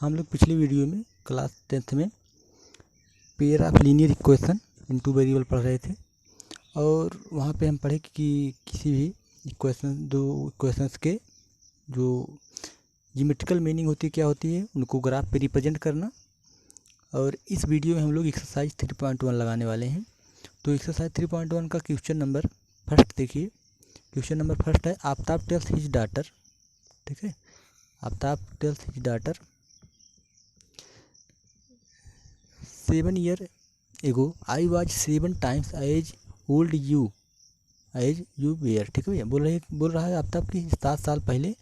हम लोग पिछली वीडियो में क्लास 10th में pair of linear equation in two variable पढ़ रहे थे और वहाँ पे हम पढ़े कि किसी भी दो इक्वेशंस के जो ज्योमेट्रिकल मीनिंग होती है क्या होती है उनको ग्राफ पे रिप्रेजेंट करना। और इस वीडियो में हम लोग एक्सरसाइज 3.1 लगाने वाले हैं। तो एक्सरसाइज 3.1 का क्वेश्चन नंबर फर्स्ट देखिए। क्वेश्चन नंबर फर्स्ट है आफ्ताब टेल्स हिज डॉटर, ठीक है। Aftab tales his daughter 7 year ago I was 7 times as old you were, ठीक है भैया। बोल रहा है आफ्ताब की 7 साल पहले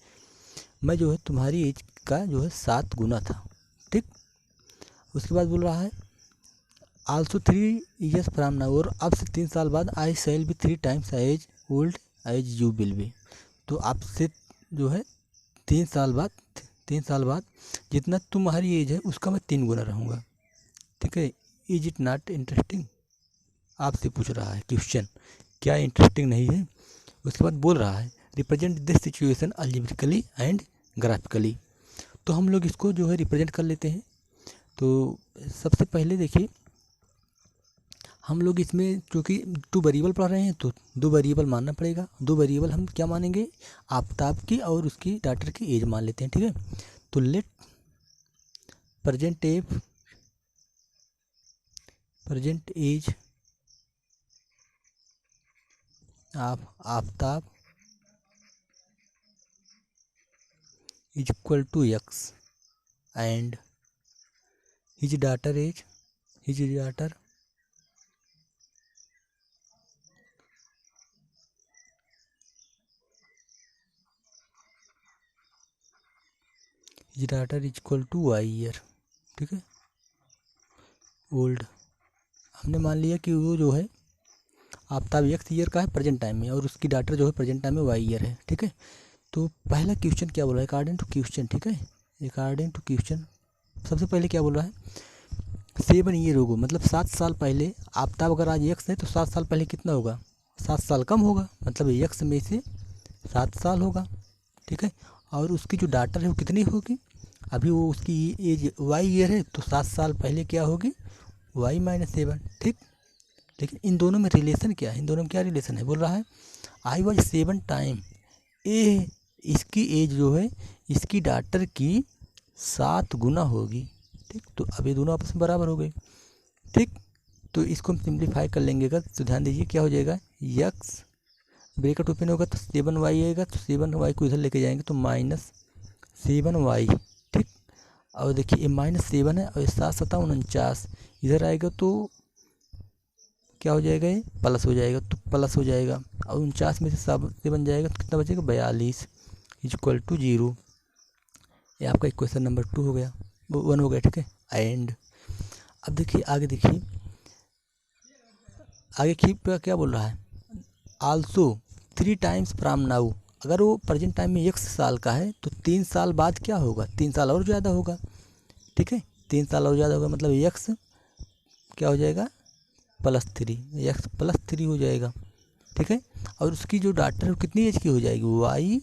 मैं जो है तुम्हारी एज का जो है 7 गुना था, ठीक। उसके बाद बोल रहा है आल्सो 3 years फ्राम नाउ, और अब से 3 साल बाद I shall be 3 times as old as you will be. तो आपसे जो है 3 साल बाद जितना तुम्हारी एज है उसका मैं 3 गुना रहूँगा, ठीक है। इज इट नॉट इंटरेस्टिंग, आपसे पूछ रहा है क्वेश्चन, क्या इंटरेस्टिंग नहीं है। उसके बाद बोल रहा है represent this situation algebraically and graphically. तो हम लोग इसको जो है रिप्रेजेंट कर लेते हैं। तो सबसे पहले देखिए हम लोग इसमें चूँकि 2 वेरिएबल पढ़ रहे हैं तो 2 वेरिएबल मानना पड़ेगा। 2 वेरिएबल हम क्या मानेंगे, आफ्ताब की और उसकी डॉटर की एज मान लेते हैं, ठीक है। तो let present age of Aftab is equal to x and his daughter is his daughter is equal to y year, ठीक है, ओल्ड। हमने मान लिया कि वो जो है आफ्ताब x ईयर का है प्रेजेंट टाइम में और उसकी डॉटर जो है प्रेजेंट टाइम में y ईयर है, ठीक है। तो पहला क्वेश्चन क्या बोल रहा है अकॉर्डिंग टू क्वेश्चन, ठीक है। अकॉर्डिंग टू क्वेश्चन सबसे पहले क्या बोल रहा है 7 ईयर होगा, मतलब 7 साल पहले आफ्ताब अगर आज x है तो 7 साल पहले कितना होगा, 7 साल कम होगा, मतलब x में से 7 साल होगा, ठीक है। और उसकी जो डॉटर है वो कितनी होगी, अभी वो उसकी एज y ईयर है तो 7 साल पहले क्या होगी y - 7, ठीक। लेकिन इन दोनों में रिलेशन क्या है, इन दोनों में क्या रिलेशन है, बोल रहा है आई वॉज 7 टाइम, ए इसकी एज जो है इसकी डॉटर की 7 गुना होगी, ठीक। तो अब ये दोनों आपस में बराबर हो गए, ठीक। तो इसको हम सिंप्लीफाई कर लेंगे अगर तो ध्यान दीजिए क्या हो जाएगा, x ब्रैकेट ओपन होगा तो 7y आएगा, तो 7y को इधर लेके जाएंगे तो -7y, ठीक। और देखिए ये -7 है और ये 7 7 49 इधर आएगा तो क्या हो जाएगा, ये प्लस हो जाएगा, तो प्लस हो जाएगा और 49 में से 7 बन जाएगा तो कितना बचेगा 42 इक्वल टू 0। ये आपका इक्वेशन नंबर 2 हो गया, वो 1 हो गया, ठीक है। एंड अब देखिए आगे देखिए क्या बोल रहा है आल्सो 3 times फ्राम नाउ, अगर वो प्रेजेंट टाइम में x साल का है तो 3 साल बाद क्या होगा, 3 साल और ज़्यादा होगा, ठीक है। 3 साल और ज़्यादा होगा मतलब x क्या हो जाएगा +3, x +3 हो जाएगा, ठीक है। और उसकी जो डॉटर है वो कितनी एज की हो जाएगी y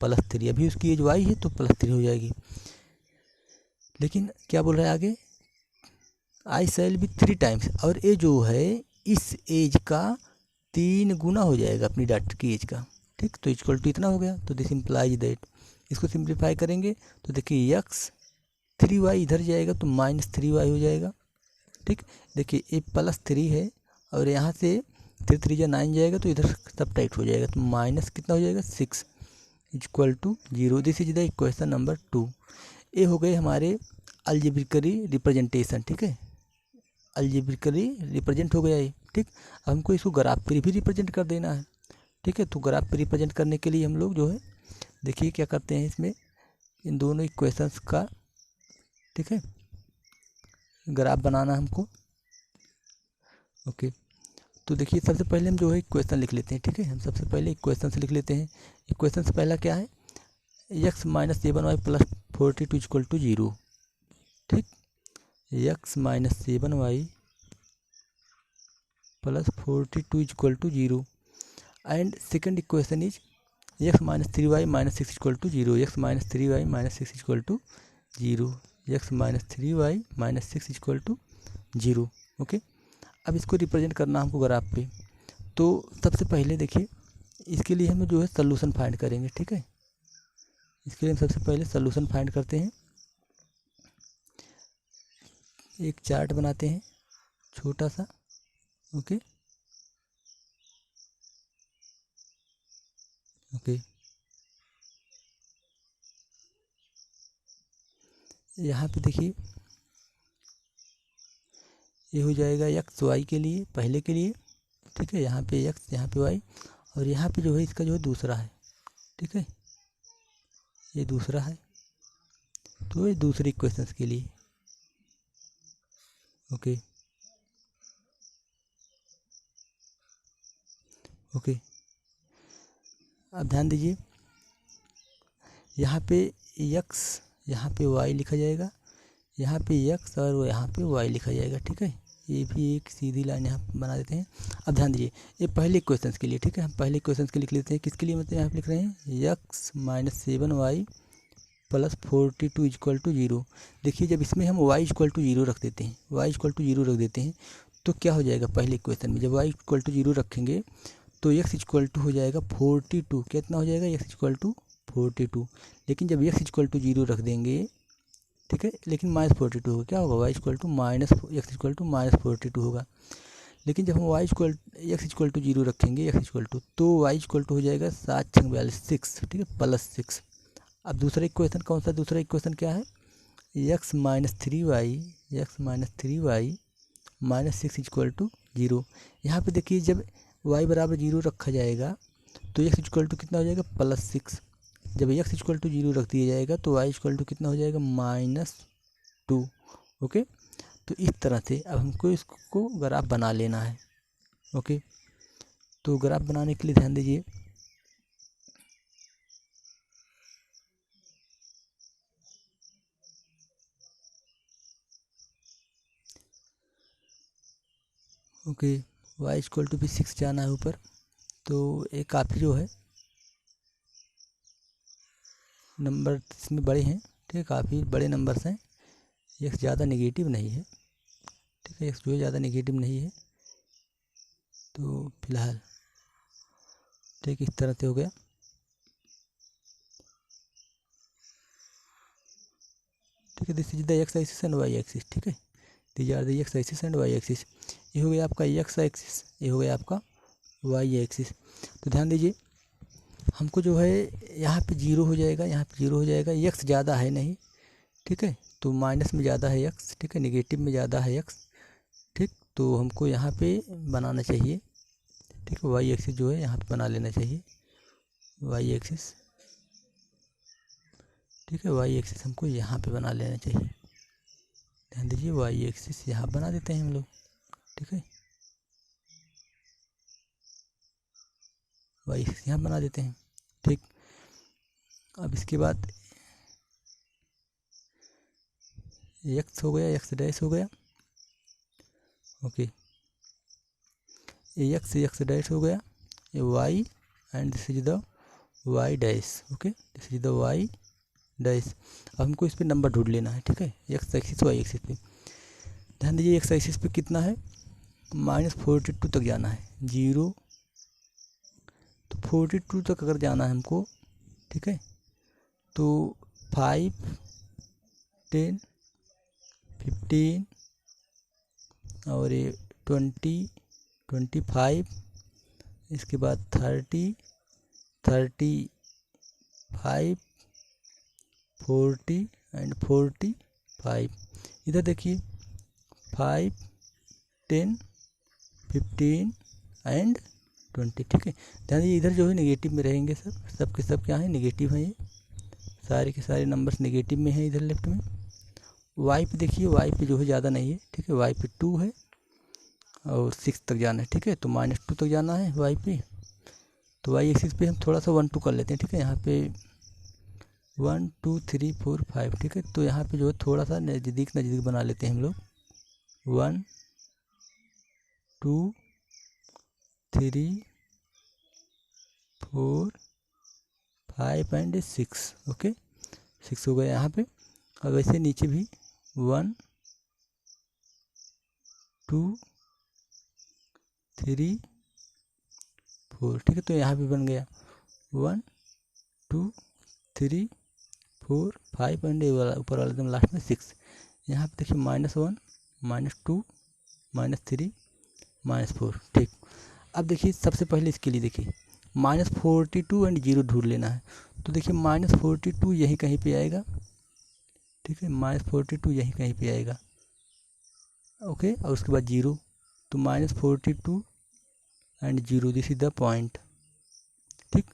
+3, अभी उसकी एज y है तो +3 हो जाएगी। लेकिन क्या बोल रहा है आगे आई शैल बी 3 times, और ये जो है इस एज का 3 गुना हो जाएगा अपनी डॉटर की एज का, ठीक। तो इक्वल टू इतना हो गया, तो दिस इम्प्लाइज दैट, इसको सिंप्लीफाई करेंगे तो देखिए x 3y इधर जाएगा तो -3y हो जाएगा, ठीक। देखिए ये +3 है और यहाँ से 3 3 या 9 जाएगा तो इधर सब टाइट हो जाएगा, तो माइनस कितना हो जाएगा 6 equal to 0। This is the equation number 2। ये हो गए हमारे अलजेब्रिकली रिप्रेजेंटेशन, ठीक है। अलजेब्रिकली रिप्रेजेंट हो गया ये, ठीक। अब हमको इसको ग्राफ पे भी रिप्रेजेंट कर देना है, ठीक है। तो ग्राफ पे रिप्रेजेंट करने के लिए हम लोग जो है देखिए क्या करते हैं इसमें इन दोनों इक्वेशंस का, ठीक है, ग्राफ बनाना हमको, ओके। तो देखिए सबसे पहले हम जो है इक्वेशन लिख लेते हैं, ठीक है। हम सबसे पहले इक्वेशन से लिख लेते हैं। इक्वेशन से पहला क्या है x - 7y + 42 इक्वल टू 0, ठीक। x - 7y + 42 equal to 0 and second equation is x - 3y - 6 equal to 0, x - 3y - 6 equal to 0। X minus 3y minus 6 equal to 0। Okay, अब इसको रिप्रेजेंट करना हमको ग्राफ पे। तो सबसे पहले देखिए, इसके लिए हम जो है सॉल्यूशन फाइंड करेंगे। ठीक है, इसके लिए हम सबसे पहले सॉल्यूशन फाइंड करते हैं। एक चार्ट बनाते हैं छोटा सा। ओके ओके, यहाँ पे देखिए ये हो जाएगा एक्स वाई के लिए, पहले के लिए। ठीक है, यहाँ पे एक्स, यहाँ पे वाई, और यहाँ पे जो है इसका जो है दूसरा है। ठीक है, ये दूसरा है, तो ये दूसरे इक्वेशंस के लिए। ओके ओके, अब ध्यान दीजिए, यहाँ पे एक्स, यहाँ पे वाई लिखा जाएगा, यहाँ पे एक्स और यहाँ पे वाई लिखा जाएगा। ठीक है, ये भी एक सीधी लाइन यहाँ बना देते हैं। अब ध्यान दीजिए, ये पहले क्वेश्चन के लिए। ठीक है, हम पहले क्वेश्चन के लिए लिख लेते हैं। किसके लिए, मतलब यहाँ पे लिख रहे हैं x minus 7y plus 42 equal to 0। देखिए, जब इसमें हम y इक्वल टू 0 रख देते हैं, y इक्वल टू 0 रख देते हैं, तो क्या हो जाएगा पहले इक्वेशन में, जब y इक्वल टू 0 रखेंगे तो x इक्वल टू हो जाएगा 42। कितना हो जाएगा, x इक्वल टू 42। लेकिन जब x इक्वल टू 0 रख देंगे, ठीक है, लेकिन माइनस 42 होगा, क्या होगा, y equal to minus x equal to minus 42 होगा। लेकिन जब हम y equal x equal to 0 रखेंगे, x इक्वल टू, तो y इक्वल टू हो जाएगा 7×6, ठीक है, प्लस 6। अब दूसरा इक्वेशन कौन सा, दूसरा इक्वेशन क्या है, x minus 3y minus 6 equal to 0। यहाँ पे देखिए, जब y बराबर 0 रखा जाएगा तो x इक्वल टू कितना हो जाएगा, प्लस 6। जब x इक्वल टू 0 रख दिया जाएगा तो y इक्वल टू कितना हो जाएगा, -2। ओके, तो इस तरह से अब हमको इसको ग्राफ बना लेना है। ओके, तो ग्राफ बनाने के लिए ध्यान दीजिए, ओके, y इक्वल टू भी 6 जाना है ऊपर, तो एक काफ़ी जो है नंबर इसमें बड़े हैं। ठीक है, काफ़ी बड़े नंबर्स हैं, x ज़्यादा नेगेटिव नहीं है। ठीक है, x जो है ज़्यादा नेगेटिव नहीं है, तो फिलहाल ठीक इस तरह से हो गया। ठीक है, this is the x axis and y axis. ठीक है, these are the x axis and y axis. ये हो गया आपका एक्स एक्सिस, ये हो गया आपका वाई एक्सिस। तो ध्यान दीजिए, हमको जो है यहाँ पे 0 हो जाएगा, यहाँ पे 0 हो जाएगा, एक्स ज़्यादा है नहीं। ठीक है, तो माइनस में ज़्यादा है एक्स, ठीक है, नेगेटिव में ज़्यादा है एक्स। ठीक, तो हमको यहाँ पे बनाना चाहिए। ठीक है, वाई एक्सिस जो है यहाँ पे बना लेना चाहिए, वाई एक्सिस। ठीक है, वाई एक्सिस हमको यहाँ पे बना लेना चाहिए। ध्यान दीजिए, वाई एक्सिस यहाँ बना देते हैं हम लोग। ठीक है, वाई एक्सिस यहाँ बना देते हैं। ठीक, अब इसके बाद एक्स हो गया, एक्स डैश हो गया। ओके, ये एक्स डैश हो गया, ये y, and this is the y dash. Okay, this is the y dash. अब हमको इस पर नंबर ढूंढ लेना है। ठीक है, एक्स एक्सिस वाई एक्सिस पे ध्यान दीजिए, एक्स एक्सिस पे कितना है, -42 तक जाना है, 0 तो 42 तक अगर जाना है हमको, ठीक है, तो 5, 10, 15 और ये 20, 25, इसके बाद 30, 35, 40 एंड 45। इधर देखिए 5, 10, 15 एंड 20। ठीक है, ध्यान दीजिए, इधर जो है नेगेटिव में रहेंगे, सब के सब क्या है, नेगेटिव हैं, ये सारे के सारे नंबर्स नेगेटिव में हैं इधर लेफ्ट में। वाई पे देखिए, वाई पे जो है ज़्यादा नहीं है। ठीक है, वाई पे 2 है और 6 तक जाना है। ठीक है, तो -2 तक जाना है वाई पे। तो वाई एक्सिस पे हम थोड़ा सा 1 2 कर लेते हैं। ठीक है, यहाँ पे 1 2 3 4 5। ठीक है, तो यहाँ पे जो है थोड़ा सा नज़दीक नज़दीक बना लेते हैं हम लोग, 1 2 3 4 5 एंड 6। ओके, 6 हो गया यहाँ पे। और वैसे नीचे भी 1 2 3 4, ठीक है। तो यहाँ भी बन गया 1 2 3 4 5 एंड वाला ऊपर वाला एकदम लास्ट में 6। यहाँ पे देखिए -1 -2 -3 -4, ठीक। अब देखिए सबसे पहले इसके लिए देखिए -42 एंड 0 ढूंढ लेना है। तो देखिए -42 यहीं कहीं पे आएगा, ठीक है। -42 यहीं कहीं पे आएगा, ओके। और उसके बाद 0, तो -42 and 0, this is the point, ठीक।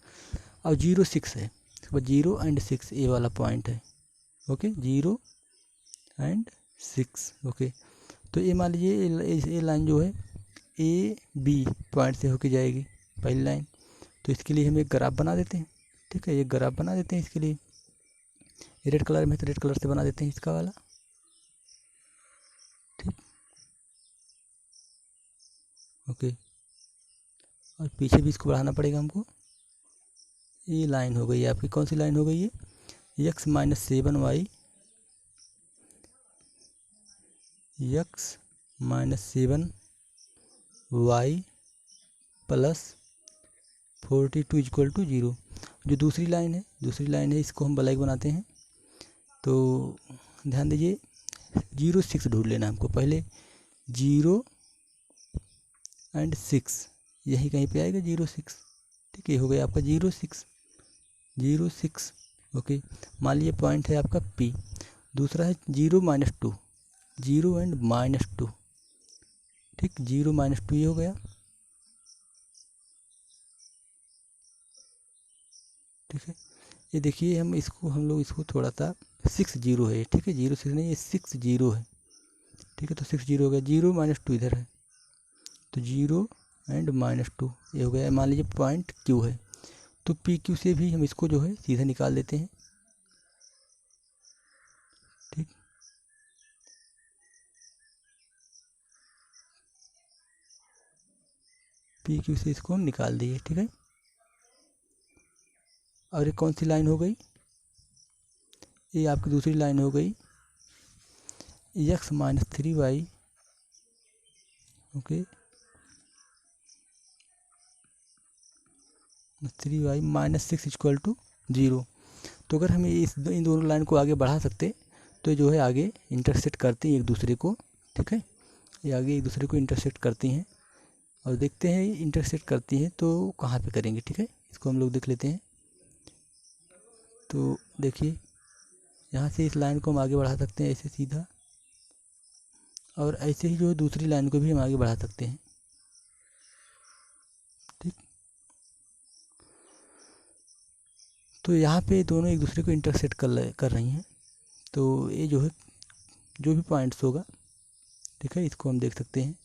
और 0 6 है, उसके बाद 0 एंड 6 ये वाला पॉइंट है, ओके। 0 and 6, okay. तो ये मान लीजिए ये लाइन जो है ए बी पॉइंट से होके जाएगी पहली लाइन। तो इसके लिए हम एक ग्राफ बना देते हैं, ठीक है। एक ग्राफ बना देते हैं इसके लिए, रेड कलर में तो रेड कलर से बना देते हैं इसका वाला, ठीक, ओके। और पीछे भी इसको बढ़ाना पड़ेगा हमको। ये लाइन हो गई आपकी, कौन सी लाइन हो गई है? x - 7y, x - 7y plus 42 equal to 0। जो दूसरी लाइन है इसको हम ब्लैक बनाते हैं। तो ध्यान दीजिए 0 6 ढूंढ लेना हमको पहले। 0 एंड 6 यही कहीं पे आएगा 0 6, ठीक है। हो गया आपका 0 6 0 6, ओके। मान लीजिए पॉइंट है आपका P। दूसरा है 0 - 2, 0 एंड -2, ठीक। 0 - 2 ये हो गया, ठीक है। ये देखिए हम लोग इसको थोड़ा सा 6 0 है, ठीक है। 0 6 नहीं, ये 6 0 है, ठीक है। तो 6 0 हो गया, 0 - 2 इधर है, तो 0 एंड -2 ये हो गया। मान लीजिए पॉइंट Q है, तो PQ से भी हम इसको जो है सीधा निकाल देते हैं, ठीक। PQ से इसको हम निकाल दिए, ठीक है। और ये कौन सी लाइन हो गई? ये आपकी दूसरी लाइन हो गई x - 3y, okay, 3y -6 equal to 0। तो अगर हम इन दोनों लाइन को आगे बढ़ा सकते तो जो है आगे इंटरसेक्ट करती हैं एक दूसरे को, ठीक है। ये आगे एक दूसरे को इंटरसेक्ट करती हैं, और देखते हैं इंटरसेक्ट करती हैं तो कहाँ पे करेंगे, ठीक है। इसको हम लोग देख लेते हैं। तो देखिए यहाँ से इस लाइन को हम आगे बढ़ा सकते हैं ऐसे सीधा, और ऐसे ही जो दूसरी लाइन को भी हम आगे बढ़ा सकते हैं, ठीक। तो यहाँ पे दोनों एक दूसरे को इंटरसेक्ट कर रही हैं। तो ये जो है जो भी पॉइंट्स होगा, ठीक है, इसको हम देख सकते हैं।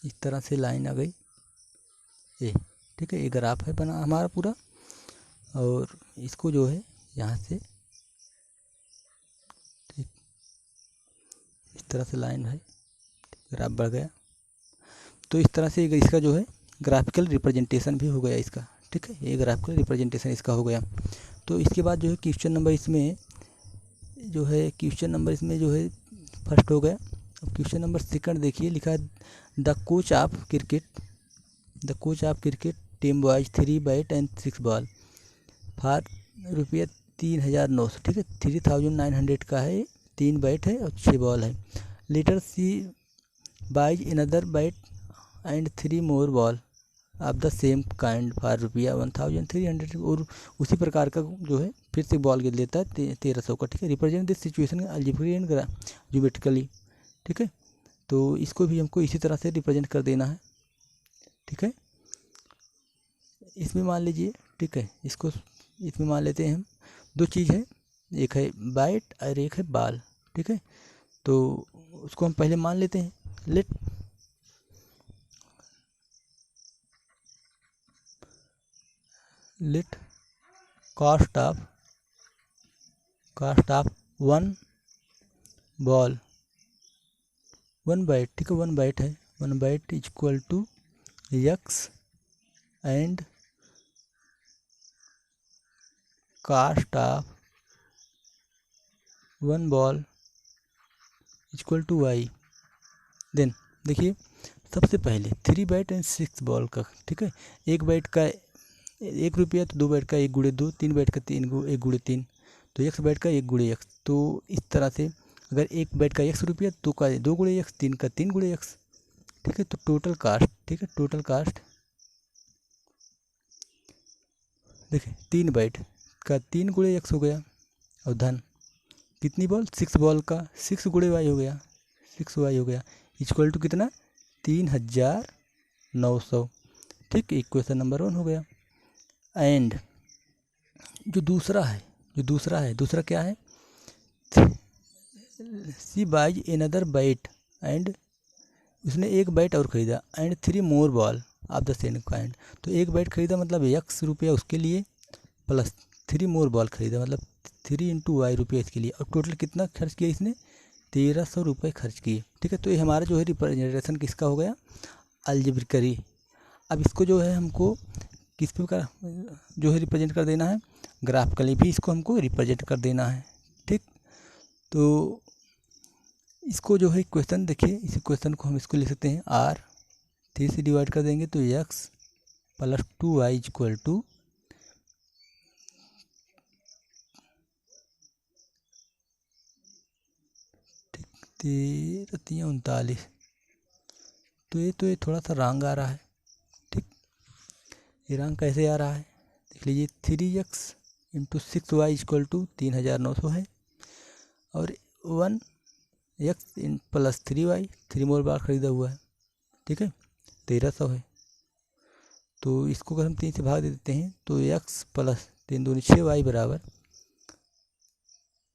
इस तरह से लाइन आ गई ये, ठीक है। ये ग्राफ है बना हमारा पूरा, और इसको जो है यहाँ से, ठीक, इस तरह से लाइन है, ग्राफ बढ़ गया। तो इस तरह से इसका जो है ग्राफिकल रिप्रेजेंटेशन भी हो गया इसका, ठीक है। ये ग्राफिकल रिप्रेजेंटेशन इसका हो गया। तो इसके बाद जो है क्वेश्चन नंबर इसमें जो है फर्स्ट हो गया। अब क्वेश्चन नंबर सेकंड देखिए, लिखा है the coach of cricket team boys 3 bat and 6 ball for ₹3,900, ठीक है। 3,900 का है, 3 बैट है और 6 बॉल है। Later she buys another bat and 3 more ball of the same kind for ₹1,300। और उसी प्रकार का जो है फिर से बॉल गिर लेता है 1,300 का, ठीक है। Represent this situation algebraically and geometrically, ठीक है। तो इसको भी हमको इसी तरह से रिप्रेजेंट कर देना है, ठीक है। इसमें मान लीजिए, ठीक है, इसमें मान लेते हैं हम दो चीज़ है, एक है बैट और एक है बॉल, ठीक है। तो उसको हम पहले मान लेते हैं। Let cost of one ball, 1 bat, ठीक है, 1 बैट है, 1 bat equal to x and cost of 1 ball equal to y. Then देखिए सबसे पहले 3 बैट एंड 6 बॉल का, ठीक है, 1 बैट का 1 रुपया, तो 2 बैट का 1 गुणे 2, 3 बैट का 1 गुणे 3, तो x बैट का 1 गुणे x। तो इस तरह से अगर 1 बैट का x रुपया, 2 का 2 गुणे x, 3 का 3 गुणे x, ठीक है। तो टोटल कास्ट, ठीक है, टोटल कास्ट देखिए 3 बैट का 3 गुणे x हो गया, और धन कितनी बॉल, 6 बॉल का 6 गुणे y हो गया, 6y हो गया, इक्वल टू कितना, 3900, ठीक। इक्वेशन नंबर 1 हो गया। एंड जो दूसरा क्या है, सी बाइज एनदर बैट एंड, उसने एक बैट और ख़रीदा, and 3 more ball of the same kind. तो एक बैट ख़रीदा मतलब x रुपया उसके लिए, प्लस 3 मोर बॉल ख़रीदा मतलब 3 इंटू वाई रुपया इसके लिए, और टोटल कितना खर्च किया इसने, 1300 रुपये खर्च किए, ठीक है। तो ये हमारा जो है रिप्रेजेंटेशन किसका हो गया, अलजेब्रिकरी। अब इसको जो है हमको किस प्रकार जो है रिप्रेजेंट कर देना है, ग्राफिकली भी इसको हमको रिप्रेजेंट कर देना है, ठीक। तो इसको जो है क्वेश्चन देखिए, इस क्वेश्चन को हम इसको लिख सकते हैं r 3 से डिवाइड कर देंगे तो x प्लस 2y इक्वल टू 1339। तो ये थोड़ा सा रॉन्ग आ रहा है, ठीक। ये रॉन्ग कैसे आ रहा है, देख लीजिए 3x into 6y equal to 3900 है, और 1x प्लस 3y, 3 मोर बार ख़रीदा हुआ है, ठीक है, 1300 है। तो इसको अगर हम 3 से भाग दे देते हैं तो x प्लस 3 दूनी 6y बराबर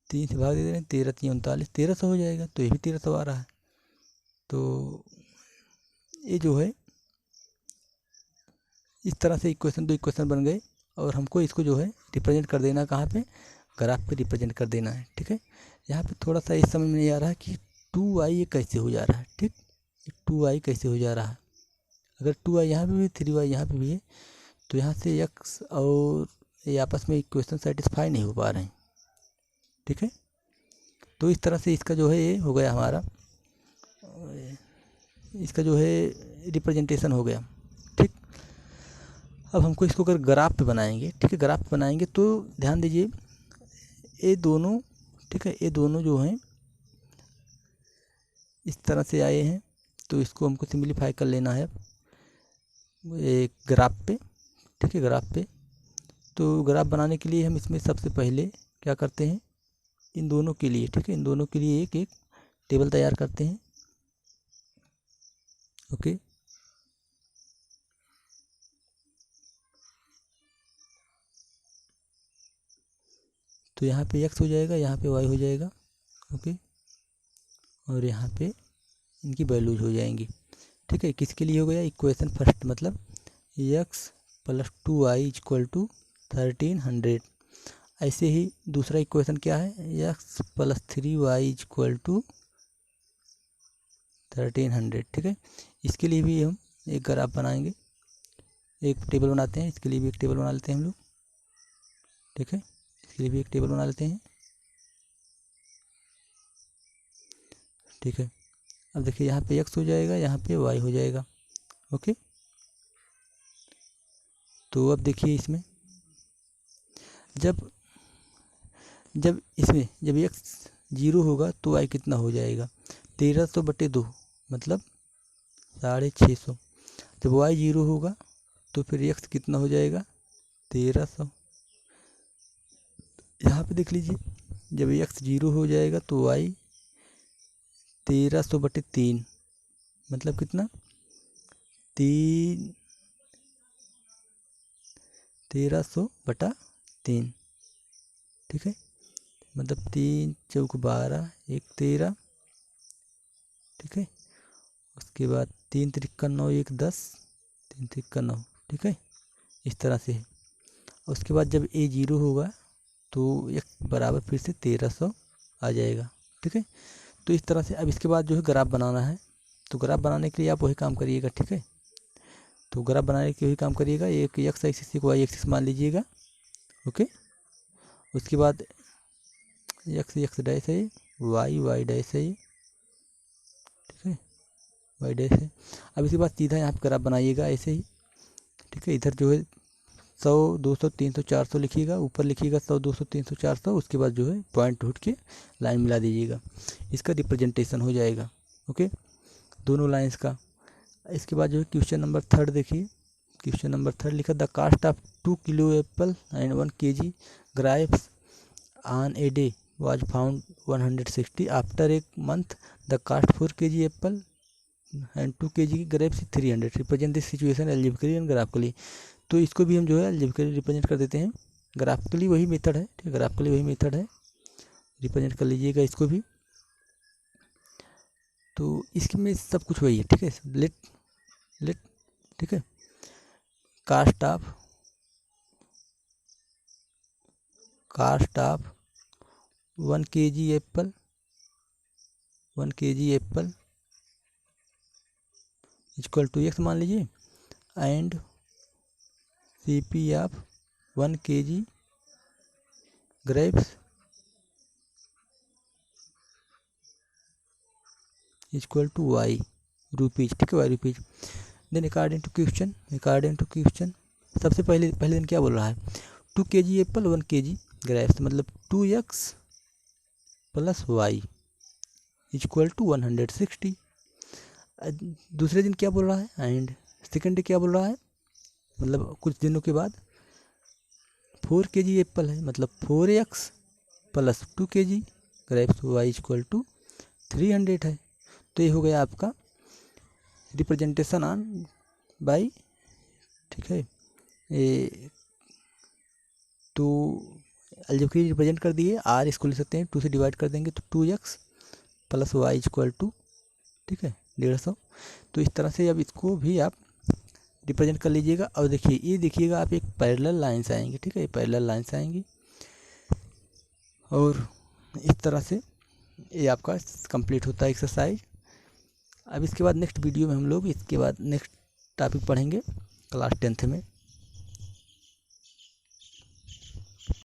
3 से भाग दे दे रहे हैं, 13 3 39, 1300 हो जाएगा। तो ये भी 1300 आ रहा है। तो ये जो है इस तरह से इक्वेशन, 2 इक्वेशन बन गए, और हमको इसको जो है रिप्रेजेंट कर देना कहाँ पे, ग्राफ पे रिप्रेजेंट कर देना है, ठीक है। यहाँ पे थोड़ा सा इस समझ में नहीं आ रहा है कि 2y ये कैसे हो जा रहा है, ठीक, 2y कैसे हो जा रहा है। अगर 2y यहाँ पे भी 3y यहाँ पे भी है, तो यहाँ से x और ये आपस में इक्वेशन सेटिस्फाई नहीं हो पा रहे हैं, ठीक है। तो इस तरह से इसका जो है ये हो गया हमारा, इसका जो है रिप्रेजेंटेशन हो गया, ठीक। अब हमको इसको अगर ग्राफ पे बनाएंगे, ठीक है, ग्राफ पे बनाएंगे तो ध्यान दीजिए ये दोनों, ठीक है, ये दोनों जो हैं इस तरह से आए हैं, तो इसको हमको सिंपलीफाई कर लेना है एक ग्राफ पे, ठीक है, ग्राफ पे। तो ग्राफ बनाने के लिए हम इसमें सबसे पहले क्या करते हैं, इन दोनों के लिए, ठीक है, इन दोनों के लिए एक एक टेबल तैयार करते हैं, ओके। तो यहाँ पे x हो जाएगा, यहाँ पे y हो जाएगा, ओके, और यहाँ पे इनकी वैल्यूज हो जाएंगी, ठीक है। किसके लिए हो गया, इक्वेशन फर्स्ट मतलब x प्लस 2y इक्वल टू 1300। ऐसे ही दूसरा इक्वेशन क्या है, x plus 3y equal to 1300, ठीक है। इसके लिए भी हम एक ग्राफ बनाएंगे, एक टेबल बनाते हैं, इसके लिए भी एक टेबल बना लेते हैं हम लोग, ठीक है, इसके लिए भी एक टेबल बना लेते हैं, ठीक है। अब देखिए यहाँ पे x हो जाएगा, यहाँ पे y हो जाएगा, ओके। तो अब देखिए इसमें जब जब इसमें जब x 0 होगा तो y कितना हो जाएगा, 1300/2 मतलब 650। जब y 0 होगा तो फिर x कितना हो जाएगा, 1300। यहाँ पे देख लीजिए जब x 0 हो जाएगा तो y 1300/3 मतलब कितना, 1300/3, ठीक है, मतलब 3 चौक 12 1 13, ठीक है। उसके बाद 3 त्रिक्का 9 1 10, 3 त्रिक्का 9, ठीक है, इस तरह से है। उसके बाद जब a 0 होगा तो x बराबर फिर से 1300 आ जाएगा, ठीक है। तो इस तरह से अब इसके बाद जो है ग्राफ बनाना है, तो ग्राफ बनाने के लिए आप वही काम करिएगा, ठीक है। तो ग्राफ बनाने के लिए वही काम करिएगा, एक x एक्सिस एक y एक्सिस मान लीजिएगा, ओके। उसके बाद एक्स एक्स डैश है, वाई वाई डैश है, ठीक है, वाई डैश है। अब इसके बाद सीधा यहाँ पे ग्राफ बनाइएगा ऐसे ही, ठीक है। इधर जो है 100 200 300 400 लिखिएगा, ऊपर लिखिएगा 100 200 300 400, उसके बाद जो है पॉइंट ढूंढ के लाइन मिला दीजिएगा, इसका रिप्रेजेंटेशन हो जाएगा। ओके, दोनों लाइंस का। इसके बाद जो है क्वेश्चन नंबर 3 देखिए, क्वेश्चन नंबर 3 लिखा, the cost of 2 kilo apple and 1 kg grapes on a day was found 160. After a month the cost 4 kg apple and 2 kg grapes 300. Represent this situation algebraically and graphically. तो इसको भी हम जो है algebraically represent कर देते हैं, graphically वही मेथड है, ठीक है, ग्राफिकली वही मेथड है, रिप्रेजेंट कर लीजिएगा इसको भी। तो इसमें सब कुछ वही है, ठीक है। लेट ठीक है, cost of 1 kg apple, 1 kg apple equal to x मान लीजिए, and CP of 1 kg grapes equal to y rupees, ठीक है, y rupees. Then according to question सबसे पहले दिन क्या बोल रहा है, 2 kg एप्पल 1 kg ग्रेप्स, मतलब 2x plus Y equal to 160। दूसरे दिन क्या बोल रहा है, एंड सेकेंड डे क्या बोल रहा है, मतलब कुछ दिनों के बाद 4 kg एप्पल है, मतलब 4x प्लस 2 kg grapes, y equal to 300 है। तो ये हो गया आपका रिप्रेजेंटेशन ऑन बाई, ठीक है। ये तो अलजेब्रिकली रिप्रेजेंट कर दिए, आर इसको लिख सकते हैं, 2 से डिवाइड कर देंगे तो 2x plus Y equal to, ठीक है, 150। तो इस तरह से अब इसको भी आप रिप्रेजेंट कर लीजिएगा। और देखिए ये देखिएगा आप एक पैरेलल लाइन्स आएंगी, ठीक है, पैरेलल लाइन्स आएंगी, और इस तरह से ये आपका कंप्लीट होता है एक्सरसाइज। अब इसके बाद नेक्स्ट वीडियो में हम लोग इसके बाद नेक्स्ट टॉपिक पढ़ेंगे क्लास 10th में।